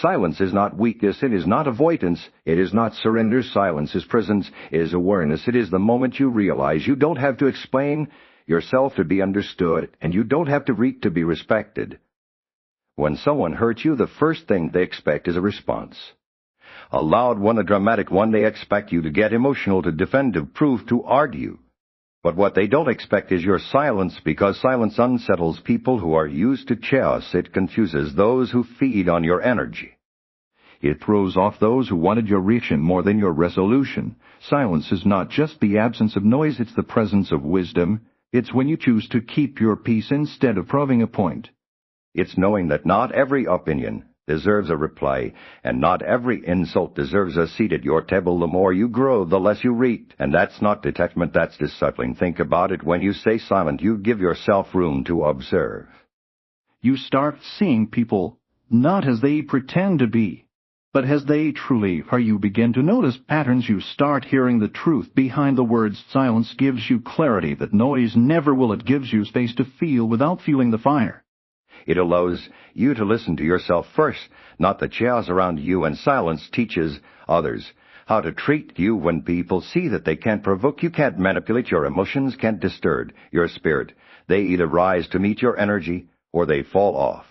Silence is not weakness, it is not avoidance, it is not surrender. Silence is presence, it is awareness. It is the moment you realize you don't have to explain yourself to be understood, and you don't have to reach to be respected. When someone hurts you, the first thing they expect is a response. A loud one, a dramatic one. They expect you to get emotional, to defend, to prove, to argue. But what they don't expect is your silence, because silence unsettles people who are used to chaos. It confuses those who feed on your energy. It throws off those who wanted your reaction more than your resolution. Silence is not just the absence of noise, it's the presence of wisdom. It's when you choose to keep your peace instead of proving a point. It's knowing that not every opinion deserves a reply, and not every insult deserves a seat at your table. The more you grow, the less you read. And that's not detachment, that's discipline. Think about it. When you stay silent, you give yourself room to observe. You start seeing people not as they pretend to be, but as they truly are. You begin to notice patterns. You start hearing the truth behind the words. Silence gives you clarity that noise never will. It gives you space to feel without feeling the fire. It allows you to listen to yourself first, not the chaos around you, and silence teaches others how to treat you. When people see that they can't provoke you, can't manipulate your emotions, can't disturb your spirit, they either rise to meet your energy or they fall off.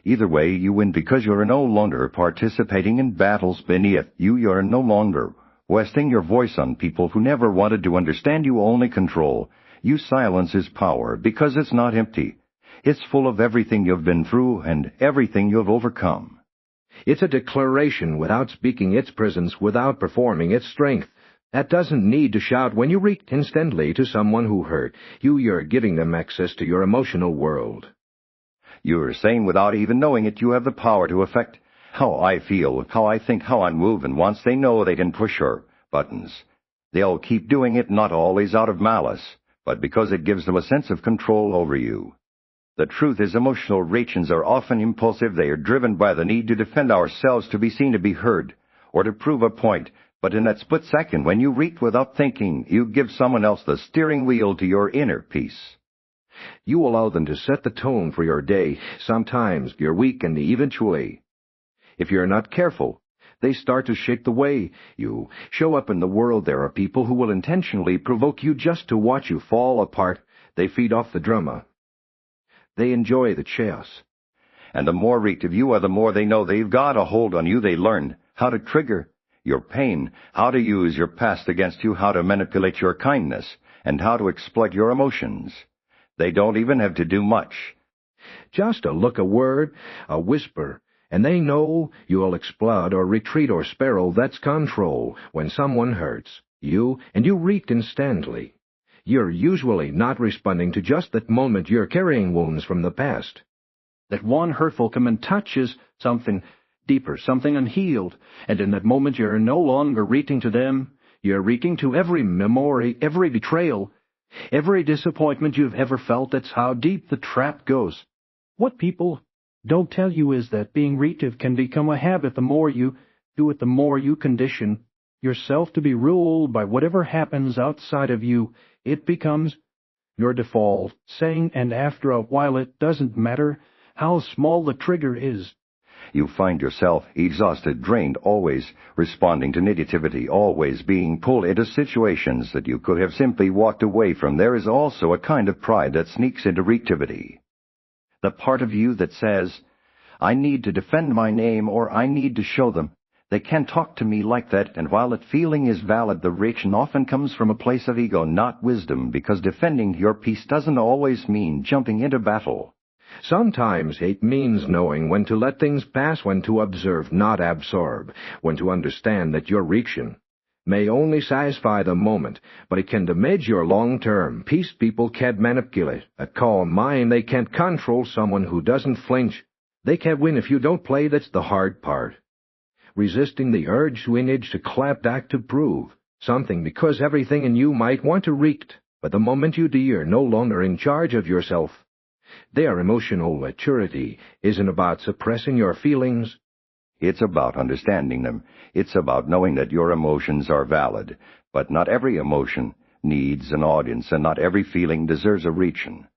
Either way, you win, because you're no longer participating in battles beneath you. You're no longer wasting your voice on people who never wanted to understand you, only control you. Silence is power, because it's not empty. It's full of everything you've been through and everything you've overcome. It's a declaration without speaking, its presence without performing, its strength that doesn't need to shout. When you react instantly to someone who hurt you, you're giving them access to your emotional world. You're saying, without even knowing it, you have the power to affect how I feel, how I think, how I move. And once they know they can push your buttons, they'll keep doing it, not always out of malice, but because it gives them a sense of control over you. The truth is, emotional reactions are often impulsive. They are driven by the need to defend ourselves, to be seen, to be heard, or to prove a point. But in that split second, when you react without thinking, you give someone else the steering wheel to your inner peace. You allow them to set the tone for your day, sometimes your week, and eventually, if you're not careful, they start to shake the way you show up in the world. There are people who will intentionally provoke you just to watch you fall apart. They feed off the drama. They enjoy the chaos. And the more reactive you are, the more they know they've got a hold on you. They learn how to trigger your pain, how to use your past against you, how to manipulate your kindness, and how to exploit your emotions. They don't even have to do much. Just a look, a word, a whisper, and they know you'll explode or retreat or spiral. That's control. When someone hurts you, and you react instantly, you're usually not responding to just that moment. You're carrying wounds from the past. That one hurtful comment touches something deeper, something unhealed, and in that moment you're no longer reaching to them. You're reaching to every memory, every betrayal, every disappointment you've ever felt. That's how deep the trap goes. What people don't tell you is that being reactive can become a habit. The more you do it, the more you condition yourself to be ruled by whatever happens outside of you. It becomes your default saying, and after a while it doesn't matter how small the trigger is. You find yourself exhausted, drained, always responding to negativity, always being pulled into situations that you could have simply walked away from. There is also a kind of pride that sneaks into reactivity. The part of you that says, I need to defend my name, or I need to show them they can't talk to me like that. And while that feeling is valid, the reaction often comes from a place of ego, not wisdom, because defending your peace doesn't always mean jumping into battle. Sometimes it means knowing when to let things pass, when to observe, not absorb, when to understand that your reaction may only satisfy the moment, but it can damage your long-term peace. People can't manipulate a calm mind. They can't control someone who doesn't flinch. They can't win if you don't play. That's the hard part. Resisting the urge to image, to clap back, to prove something, because everything in you might want to react, but the moment you do, you're no longer in charge of yourself. Their emotional maturity isn't about suppressing your feelings. It's about understanding them. It's about knowing that your emotions are valid, but not every emotion needs an audience, and not every feeling deserves a reaction.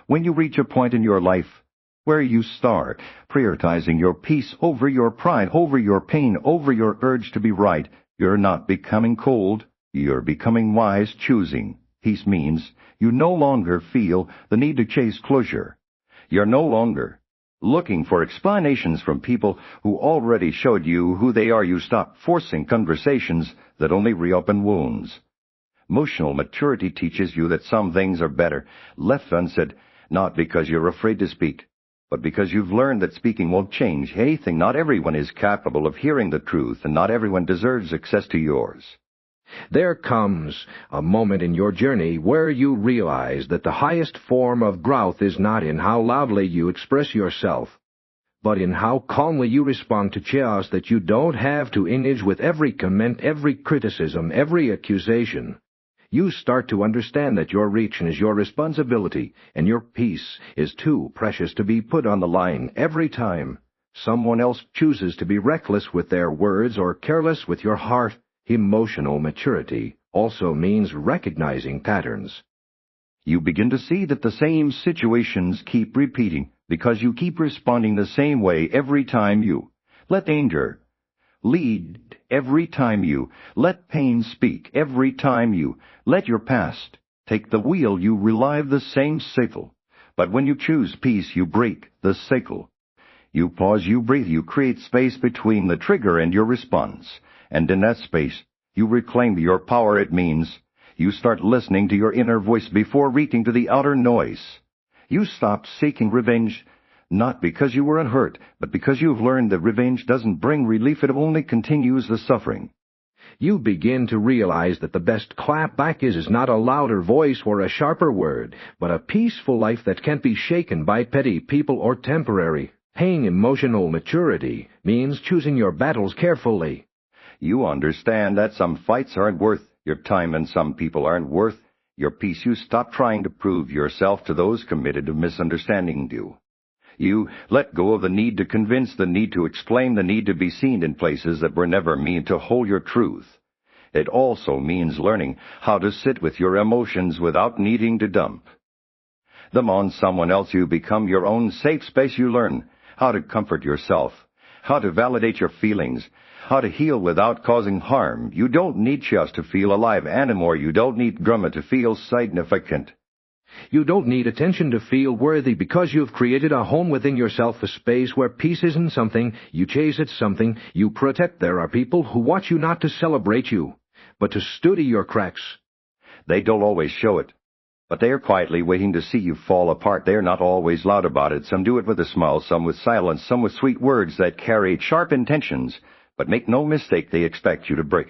When you reach a point in your life where you start, prioritizing your peace over your pride, over your pain, over your urge to be right. You're not becoming cold, you're becoming wise, choosing. Peace means you no longer feel the need to chase closure. You're no longer looking for explanations from people who already showed you who they are. You stop forcing conversations that only reopen wounds. Emotional maturity teaches you that some things are better left unsaid, not because you're afraid to speak, but because you've learned that speaking won't change anything. Not everyone is capable of hearing the truth, and not everyone deserves access to yours. There comes a moment in your journey where you realize that the highest form of growth is not in how loudly you express yourself, but in how calmly you respond to chaos, that you don't have to engage with every comment, every criticism, every accusation. You start to understand that your reach is your responsibility, and your peace is too precious to be put on the line every time someone else chooses to be reckless with their words or careless with your heart. Emotional maturity also means recognizing patterns. You begin to see that the same situations keep repeating because you keep responding the same way every time you let anger lead, every time you let pain speak, every time you let your past take the wheel. You relive the same cycle. But when you choose peace, you break the cycle. You pause, you breathe, you create space between the trigger and your response. And in that space, you reclaim your power. It means you start listening to your inner voice before reaching to the outer noise. You stop seeking revenge, not because you were unhurt, but because you've learned that revenge doesn't bring relief, it only continues the suffering. You begin to realize that the best clapback is not a louder voice or a sharper word, but a peaceful life that can't be shaken by petty people or temporary pain. Emotional maturity means choosing your battles carefully. You understand that some fights aren't worth your time and some people aren't worth your peace. You stop trying to prove yourself to those committed to misunderstanding you. You let go of the need to convince, the need to explain, the need to be seen in places that were never meant to hold your truth. It also means learning how to sit with your emotions without needing to dump them on someone else. You become your own safe space. You learn how to comfort yourself, how to validate your feelings, how to heal without causing harm. You don't need just to feel alive anymore. You don't need drama to feel significant. You don't need attention to feel worthy, because you've created a home within yourself, a space where peace isn't something you chase, it's something you protect. There are people who watch you not to celebrate you, but to study your cracks. They don't always show it, but they are quietly waiting to see you fall apart. They are not always loud about it. Some do it with a smile, some with silence, some with sweet words that carry sharp intentions. But make no mistake, they expect you to break.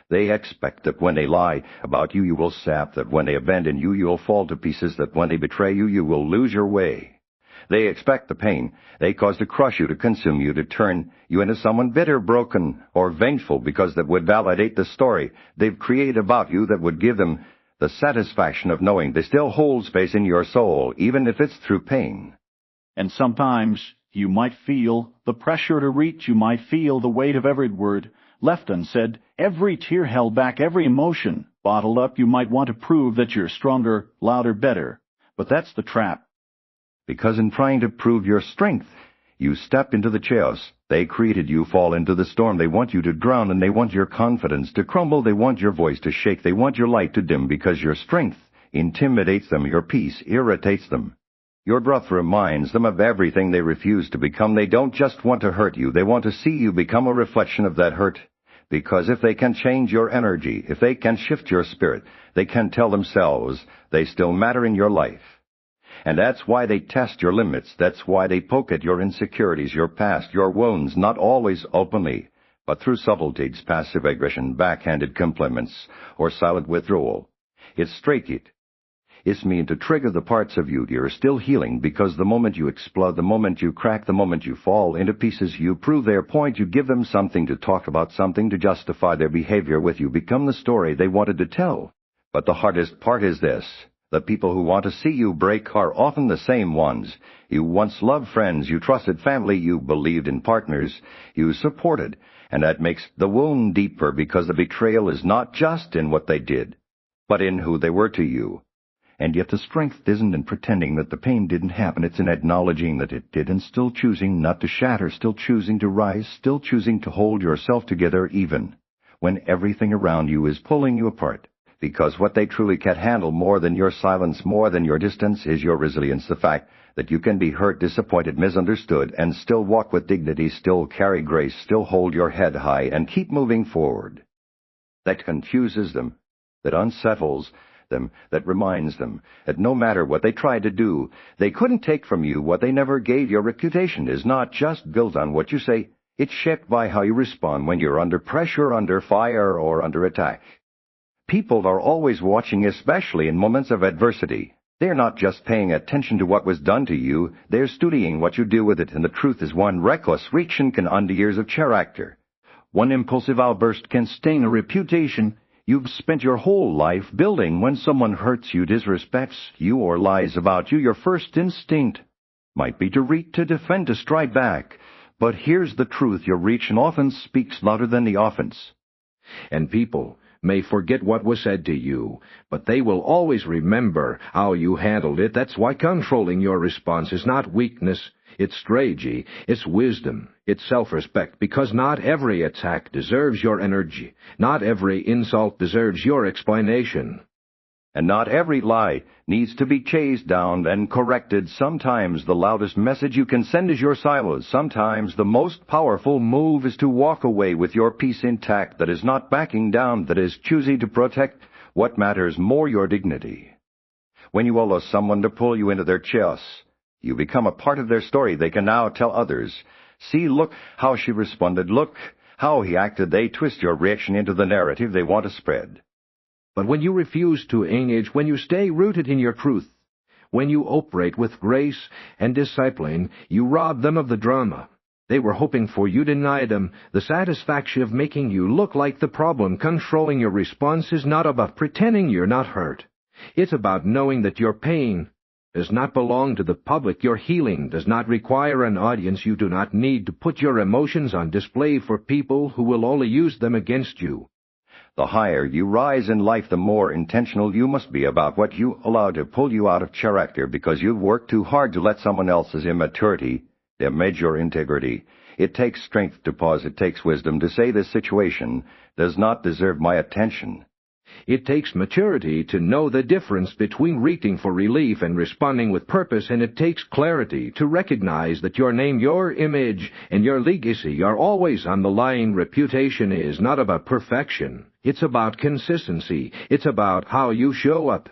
They expect that when they lie about you, you will sap, that when they abandon you, you will fall to pieces, that when they betray you, you will lose your way. They expect the pain they cause to crush you, to consume you, to turn you into someone bitter, broken, or vengeful, because that would validate the story they've created about you, that would give them the satisfaction of knowing they still hold space in your soul, even if it's through pain. And sometimes you might feel the pressure to reach. You might feel the weight of every word left unsaid, every tear held back, every emotion bottled up. You might want to prove that you're stronger, louder, better. But that's the trap. Because in trying to prove your strength, you step into the chaos they created. You fall into the storm. They want you to drown, and they want your confidence to crumble. They want your voice to shake. They want your light to dim, because your strength intimidates them. Your peace irritates them. Your breath reminds them of everything they refuse to become. They don't just want to hurt you. They want to see you become a reflection of that hurt. Because if they can change your energy, if they can shift your spirit, they can tell themselves they still matter in your life. And that's why they test your limits. That's why they poke at your insecurities, your past, your wounds, not always openly, but through subtleties, passive aggression, backhanded compliments, or silent withdrawal. It's straight it. It's mean to trigger the parts of you you're still healing, because the moment you explode, the moment you crack, the moment you fall into pieces, you prove their point. You give them something to talk about, something to justify their behavior with. You become the story they wanted to tell. But the hardest part is this. The people who want to see you break are often the same ones. You once loved, friends, you trusted, family, you believed in, partners you supported. And that makes the wound deeper, because the betrayal is not just in what they did, but in who they were to you. And yet the strength isn't in pretending that the pain didn't happen. It's in acknowledging that it did and still choosing not to shatter, still choosing to rise, still choosing to hold yourself together even when everything around you is pulling you apart. Because what they truly can't handle more than your silence, more than your distance, is your resilience, the fact that you can be hurt, disappointed, misunderstood, and still walk with dignity, still carry grace, still hold your head high, and keep moving forward. That confuses them, that unsettles them, that reminds them that no matter what they tried to do, they couldn't take from you what they never gave. Your reputation is not just built on what you say, it's shaped by how you respond when you're under pressure, under fire, or under attack. People are always watching, especially in moments of adversity. They're not just paying attention to what was done to you, they're studying what you do with it, and the truth is one reckless reaction can undo years of character. One impulsive outburst can stain a reputation you've spent your whole life building. When someone hurts you, disrespects you, or lies about you, your first instinct might be to reach, to defend, to strike back. But here's the truth, your reaction often speaks louder than the offense. And people may forget what was said to you, but they will always remember how you handled it. That's why controlling your response is not weakness, it's strategy, it's wisdom, it's self-respect, because not every attack deserves your energy, not every insult deserves your explanation. And not every lie needs to be chased down and corrected. Sometimes the loudest message you can send is your silence. Sometimes the most powerful move is to walk away with your peace intact, that is not backing down, that is choosing to protect what matters more, your dignity. When you allow someone to pull you into their chaos, you become a part of their story they can now tell others. See, look how she responded. Look how he acted. They twist your reaction into the narrative they want to spread. But when you refuse to engage, when you stay rooted in your truth, when you operate with grace and discipline, you rob them of the drama they were hoping for. You deny them the satisfaction of making you look like the problem. Controlling your response is not about pretending you're not hurt. It's about knowing that your pain does not belong to the public. Your healing does not require an audience. You do not need to put your emotions on display for people who will only use them against you. The higher you rise in life, the more intentional you must be about what you allow to pull you out of character, because you've worked too hard to let someone else's immaturity damage your integrity. It takes strength to pause. It takes wisdom to say this situation does not deserve my attention. It takes maturity to know the difference between reaching for relief and responding with purpose, and it takes clarity to recognize that your name, your image, and your legacy are always on the line. Reputation is not about perfection. It's about consistency. It's about how you show up.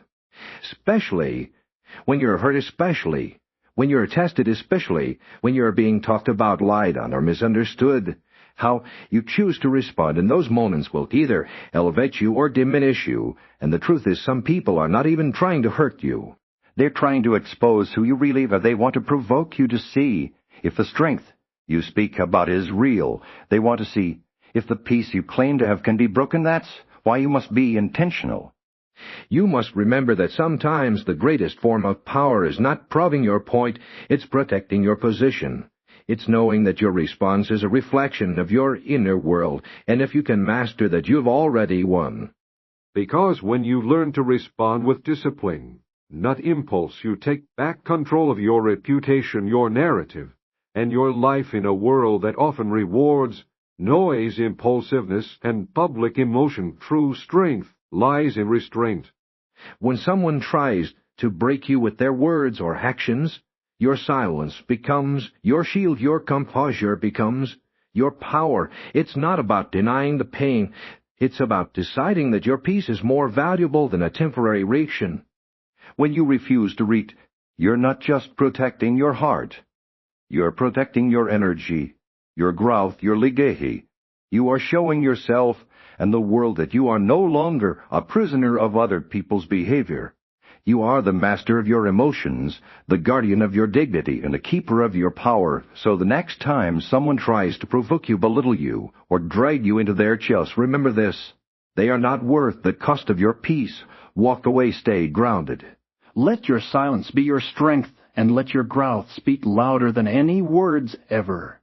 Especially when you're hurt, especially when you're tested, especially when you're being talked about, lied on, or misunderstood. How you choose to respond in those moments will either elevate you or diminish you, and the truth is some people are not even trying to hurt you. They're trying to expose who you really are. They want to provoke you to see if the strength you speak about is real. They want to see if the peace you claim to have can be broken. That's why you must be intentional. You must remember that sometimes the greatest form of power is not proving your point, it's protecting your position. It's knowing that your response is a reflection of your inner world, and if you can master that, you've already won. Because when you learn to respond with discipline, not impulse, you take back control of your reputation, your narrative, and your life in a world that often rewards noise, impulsiveness, and public emotion. True strength lies in restraint. When someone tries to break you with their words or actions, your silence becomes your shield, your composure becomes your power. It's not about denying the pain. It's about deciding that your peace is more valuable than a temporary reaction. When you refuse to retreat, you're not just protecting your heart. You're protecting your energy, your growth, your legacy. You are showing yourself and the world that you are no longer a prisoner of other people's behavior. You are the master of your emotions, the guardian of your dignity, and the keeper of your power. So the next time someone tries to provoke you, belittle you, or drag you into their chaos, remember this: they are not worth the cost of your peace. Walk away, stay grounded. Let your silence be your strength, and let your growth speak louder than any words ever.